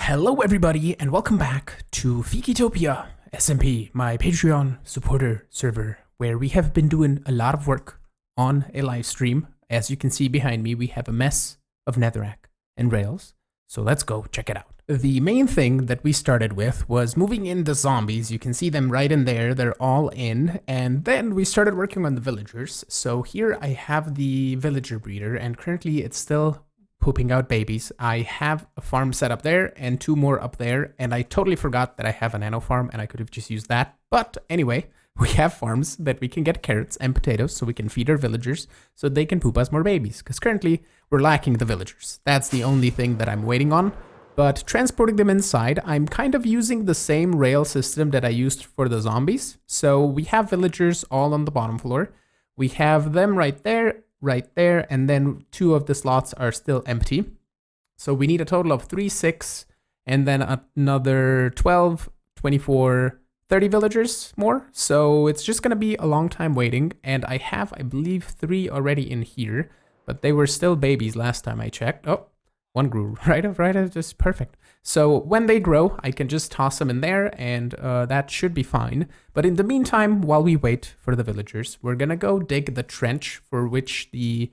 Hello everybody and welcome back to Fikitopia SMP, my Patreon supporter server, where we have been doing a lot of work on a live stream. As you can see behind me, we have a mess of netherrack and rails, so let's go check it out. The main thing that we started with was moving in the zombies. You can see them right in there, they're all in, and then we started working on the villagers. So here I have the villager breeder, and currently it's still pooping out babies. I have a farm set up there and two more up there, and I totally forgot that I have a nano farm and I could have just used that. But anyway, we have farms that we can get carrots and potatoes so we can feed our villagers so they can poop us more babies, because currently we're lacking the villagers. That's the only thing that I'm waiting on. But transporting them inside, I'm kind of using the same rail system that I used for the zombies. So we have villagers all on the bottom floor. We have them right there, and then two of the slots are still empty. So we need a total of 3, 6, and then another 12, 24, 30 villagers more. So it's just gonna be a long time waiting, and I have, I believe, 3 already in here, but they were still babies last time I checked. Oh, one grew right up, just perfect. So when they grow, I can just toss them in there, and that should be fine. But in the meantime, while we wait for the villagers, we're gonna go dig the trench in which the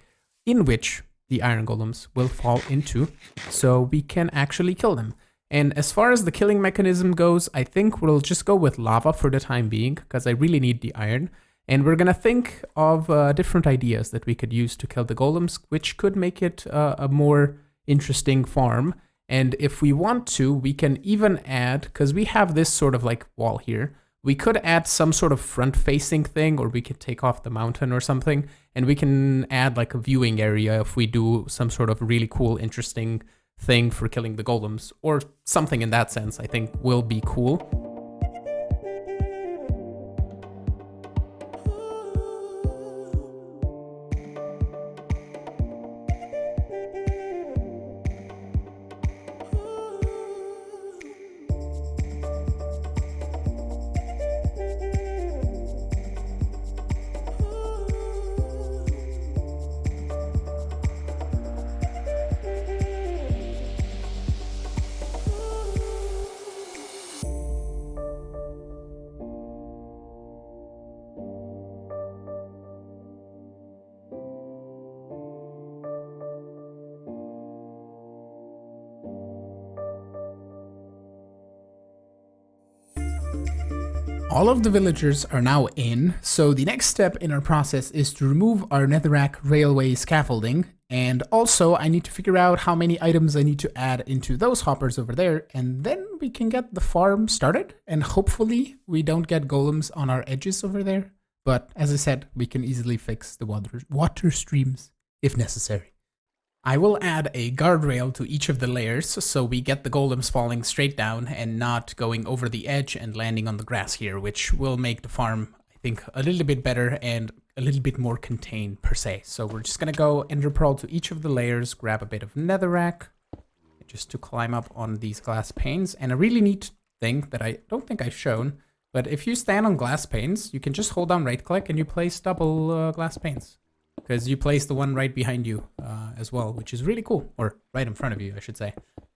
iron golems will fall into, so we can actually kill them. And as far as the killing mechanism goes, I think we'll just go with lava for the time being, because I really need the iron. And we're gonna think of different ideas that we could use to kill the golems, which could make it a more interesting farm. And if we want to, we can even add, because we have this sort of like wall here, we could add some sort of front facing thing, or we could take off the mountain or something, and we can add like a viewing area if we do some sort of really cool, interesting thing for killing the golems, or something in that sense. I think will be cool. All of the villagers are now in, so the next step in our process is to remove our netherrack railway scaffolding, and also I need to figure out how many items I need to add into those hoppers over there, and then we can get the farm started, and hopefully we don't get golems on our edges over there. But as I said, we can easily fix the water streams if necessary. I will add a guardrail to each of the layers so we get the golems falling straight down and not going over the edge and landing on the grass here, which will make the farm, I think, a little bit better and a little bit more contained per se. So we're just gonna go ender pearl to each of the layers, grab a bit of netherrack just to climb up on these glass panes. And a really neat thing that I don't think I've shown, but if you stand on glass panes, you can just hold down right click and you place double glass panes, because you place the one right behind you as well, which is really cool, or right in front of you, I should say.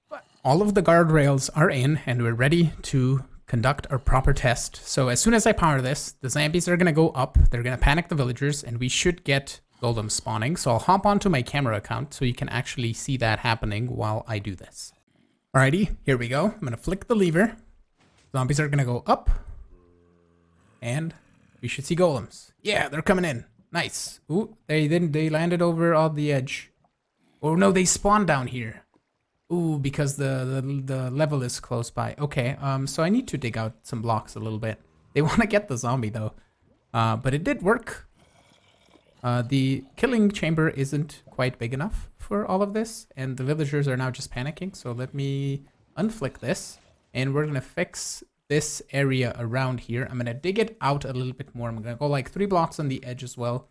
But all of the guardrails are in, and we're ready to conduct our proper test. So as soon as I power this, the zombies are gonna go up, they're gonna panic the villagers, and we should get golems spawning. So I'll hop onto my camera account so you can actually see that happening while I do this. Alrighty, here we go. I'm gonna flick the lever. Zombies are gonna go up, and we should see golems. Yeah, they're coming in. Nice. Ooh, they landed over on the edge. Oh no, they spawned down here. Ooh, because the level is close by. Okay, so I need to dig out some blocks a little bit. They want to get the zombie though. But it did work. The killing chamber isn't quite big enough for all of this, and the villagers are now just panicking. So let me unflick this, and we're gonna fix this area around here. I'm gonna dig it out a little bit more. I'm gonna go like 3 blocks on the edge as well.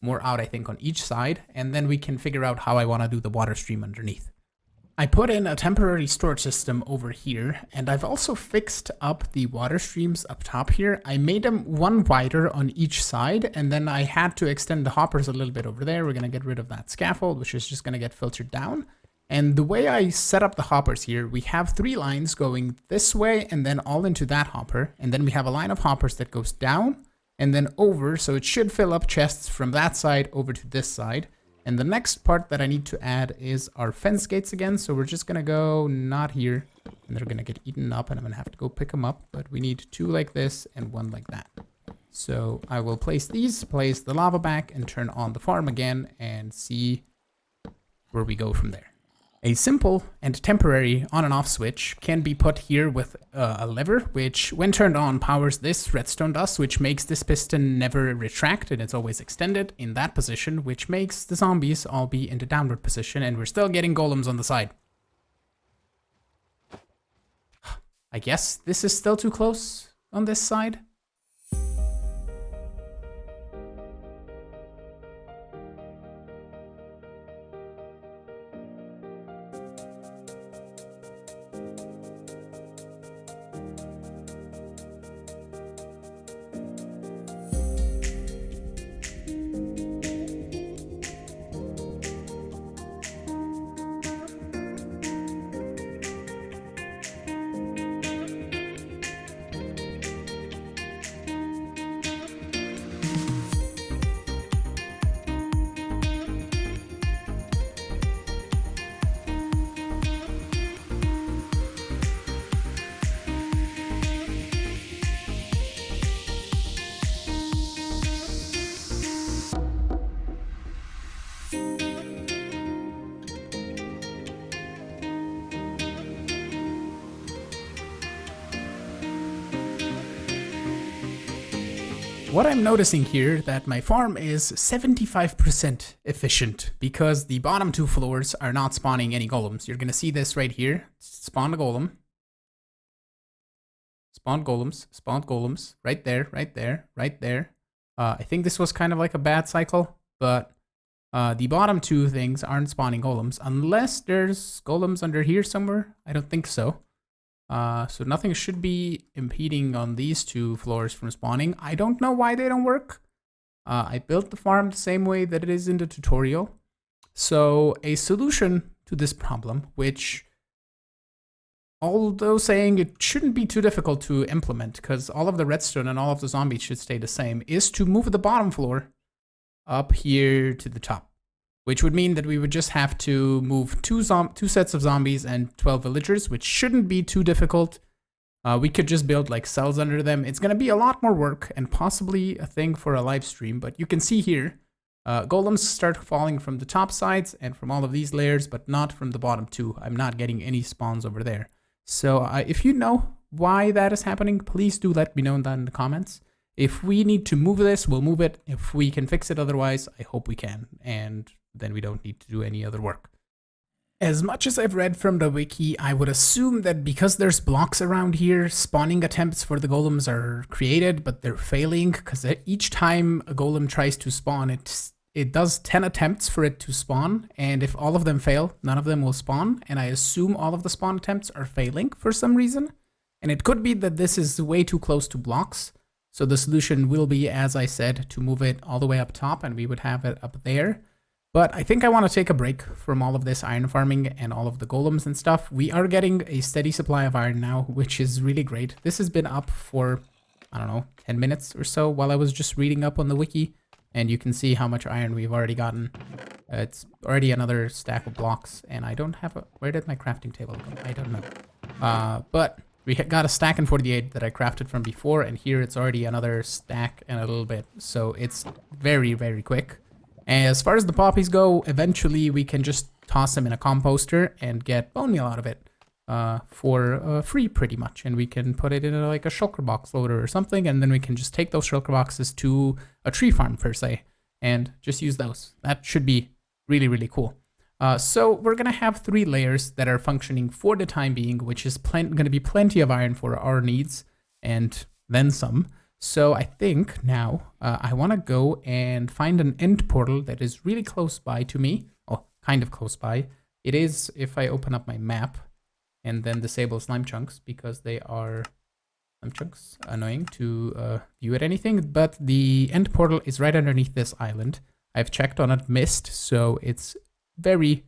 More out, I think, on each side. And then we can figure out how I wanna do the water stream underneath. I put in a temporary storage system over here, and I've also fixed up the water streams up top here. I made them one wider on each side, and then I had to extend the hoppers a little bit over there. We're gonna get rid of that scaffold, which is just gonna get filtered down. And the way I set up the hoppers here, we have 3 lines going this way and then all into that hopper. And then we have a line of hoppers that goes down and then over. So it should fill up chests from that side over to this side. And the next part that I need to add is our fence gates again. So we're just going to go not here. And they're going to get eaten up and I'm going to have to go pick them up. But we need 2 like this and 1 like that. So I will place these, place the lava back and turn on the farm again and see where we go from there. A simple and temporary on and off switch can be put here with a lever, which when turned on powers this redstone dust, which makes this piston never retract and it's always extended in that position, which makes the zombies all be in the downward position and we're still getting golems on the side. I guess this is still too close on this side. What I'm noticing here that my farm is 75% efficient because the bottom 2 floors are not spawning any golems. You're going to see this right here. Spawn a golem. Spawn golems. Right there, right there, right there. I think this was kind of like a bad cycle, but the bottom 2 things aren't spawning golems unless there's golems under here somewhere. I don't think so. So nothing should be impeding on these 2 floors from spawning. I don't know why they don't work. I built the farm the same way that it is in the tutorial. So a solution to this problem, which although saying it shouldn't be too difficult to implement because all of the redstone and all of the zombies should stay the same, is to move the bottom floor up here to the top. Which would mean that we would just have to move 2 sets of zombies and 12 villagers, which shouldn't be too difficult. We could just build like cells under them. It's going to be a lot more work and possibly a thing for a live stream. But you can see here, golems start falling from the top sides and from all of these layers, but not from the bottom 2. I'm not getting any spawns over there. So if you know why that is happening, please do let me know that in the comments. If we need to move this, we'll move it. If we can fix it otherwise, I hope we can. And then we don't need to do any other work. As much as I've read from the wiki, I would assume that because there's blocks around here, spawning attempts for the golems are created, but they're failing because each time a golem tries to spawn, it does 10 attempts for it to spawn, and if all of them fail, none of them will spawn, and I assume all of the spawn attempts are failing for some reason. And it could be that this is way too close to blocks, so the solution will be, as I said, to move it all the way up top, and we would have it up there. But I think I want to take a break from all of this iron farming and all of the golems and stuff. We are getting a steady supply of iron now, which is really great. This has been up for, I don't know, 10 minutes or so while I was just reading up on the wiki. And you can see how much iron we've already gotten. It's already another stack of blocks. And I don't have a... Where did my crafting table go? I don't know. But we got a stack in 48 that I crafted from before. And here it's already another stack and a little bit. So it's very, very quick. As far as the poppies go, eventually we can just toss them in a composter and get bone meal out of it for free pretty much. And we can put it in like a shulker box loader or something. And then we can just take those shulker boxes to a tree farm per se and just use those. That should be really, really cool. So we're going to have 3 layers that are functioning for the time being, which is going to be plenty of iron for our needs and then some. So I think now I want to go and find an end portal that is really close by to me. Oh, kind of close by. It is if I open up my map and then disable slime chunks because they are slime chunks annoying to view at anything. But the end portal is right underneath this island. I've checked on it, missed, so it's very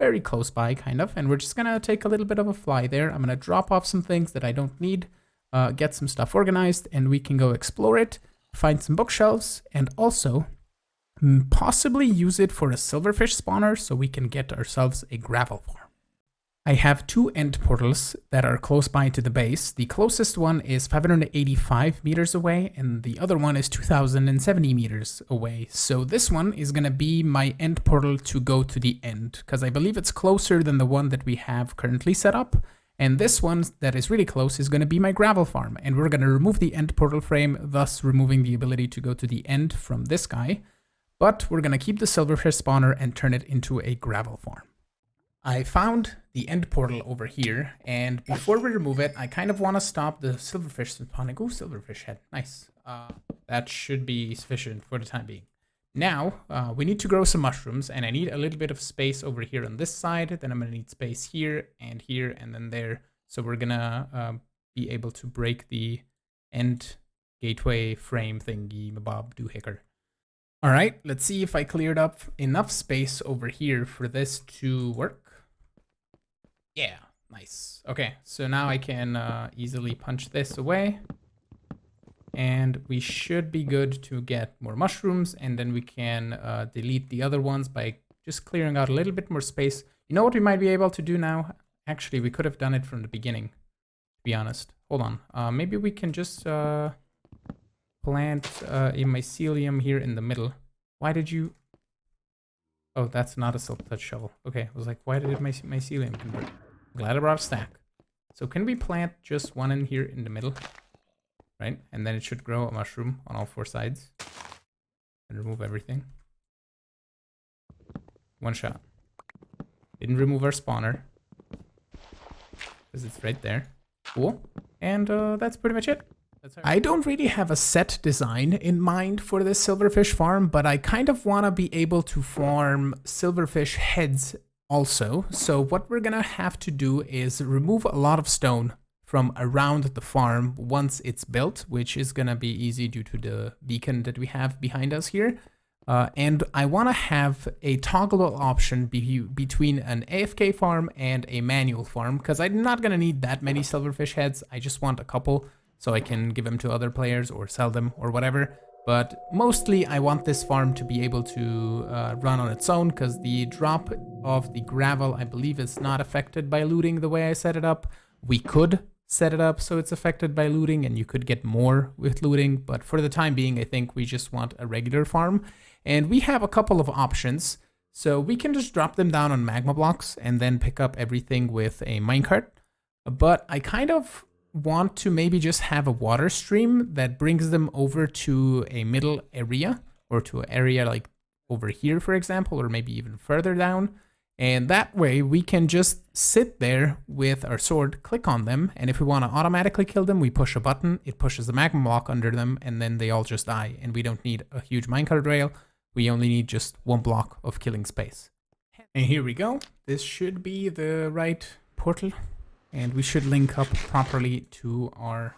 very close by, kind of. And we're just gonna take a little bit of a fly there. I'm gonna drop off some things that I don't need, get some stuff organized, and we can go explore it, find some bookshelves, and also possibly use it for a silverfish spawner so we can get ourselves a gravel farm. I have 2 end portals that are close by to the base. The closest one is 585 meters away, and the other one is 2070 meters away. So this one is going to be my end portal to go to the end, because I believe it's closer than the one that we have currently set up. And this one that is really close is going to be my gravel farm. And we're going to remove the end portal frame, thus removing the ability to go to the end from this guy. But we're going to keep the silverfish spawner and turn it into a gravel farm. I found the end portal over here, and before we remove it, I kind of want to stop the silverfish spawning. Oh, silverfish head. Nice. That should be sufficient for the time being. Now, we need to grow some mushrooms, and I need a little bit of space over here on this side. Then I'm going to need space here, and then there. So we're going to be able to break the end gateway frame thingy, mabob doohicker. All right, let's see if I cleared up enough space over here for this to work. Yeah, nice. Okay, so now I can easily punch this away. And we should be good to get more mushrooms. And then we can delete the other ones by just clearing out a little bit more space. You know what we might be able to do now? Actually, we could have done it from the beginning, to be honest. Hold on. Maybe we can just plant a mycelium here in the middle. Why did you... Oh, that's not a silk touch shovel. Okay, I was like, why did it mycelium convert? I'm glad I brought a stack. So can we plant just one in here in the middle? Right? And then it should grow a mushroom on all 4 sides. And remove everything. One shot. Didn't remove our spawner, because it's right there. Cool. And that's pretty much it. I don't really have a set design in mind for this silverfish farm, but I kind of want to be able to farm silverfish heads also. So what we're gonna have to do is remove a lot of stone from around the farm once it's built, which is gonna be easy due to the beacon that we have behind us here. And I want to have a toggleable option between an AFK farm and a manual farm, because I'm not gonna need that many silverfish heads. I just want a couple, so I can give them to other players or sell them or whatever. But mostly I want this farm to be able to run on its own, because the drop of the gravel, I believe, is not affected by looting the way I set it up. We could set it up so it's affected by looting and you could get more with looting, but for the time being, I think we just want a regular farm. And we have a couple of options. So we can just drop them down on magma blocks and then pick up everything with a minecart. But I kind of want to maybe just have a water stream that brings them over to a middle area, or to an area like over here, for example, or maybe even further down. And that way we can just sit there with our sword, click on them, and if we want to automatically kill them, we push a button, it pushes the magma block under them, and then they all just die. And we don't need a huge minecart rail, we only need just 1 block of killing space. And here we go. This should be the right portal. And we should link up properly to our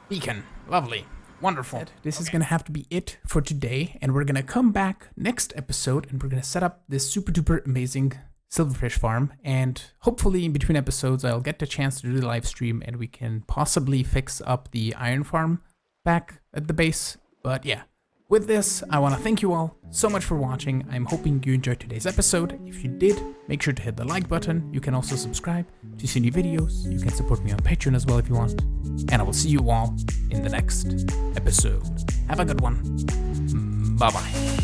beacon. Lovely. Wonderful. This is going to have to be it for today. And we're going to come back next episode and we're going to set up this super duper amazing silverfish farm. And hopefully in between episodes, I'll get the chance to do the live stream and we can possibly fix up the iron farm back at the base. But yeah. With this, I want to thank you all so much for watching. I'm hoping you enjoyed today's episode. If you did, make sure to hit the like button. You can also subscribe to see new videos. You can support me on Patreon as well if you want. And I will see you all in the next episode. Have a good one. Bye-bye.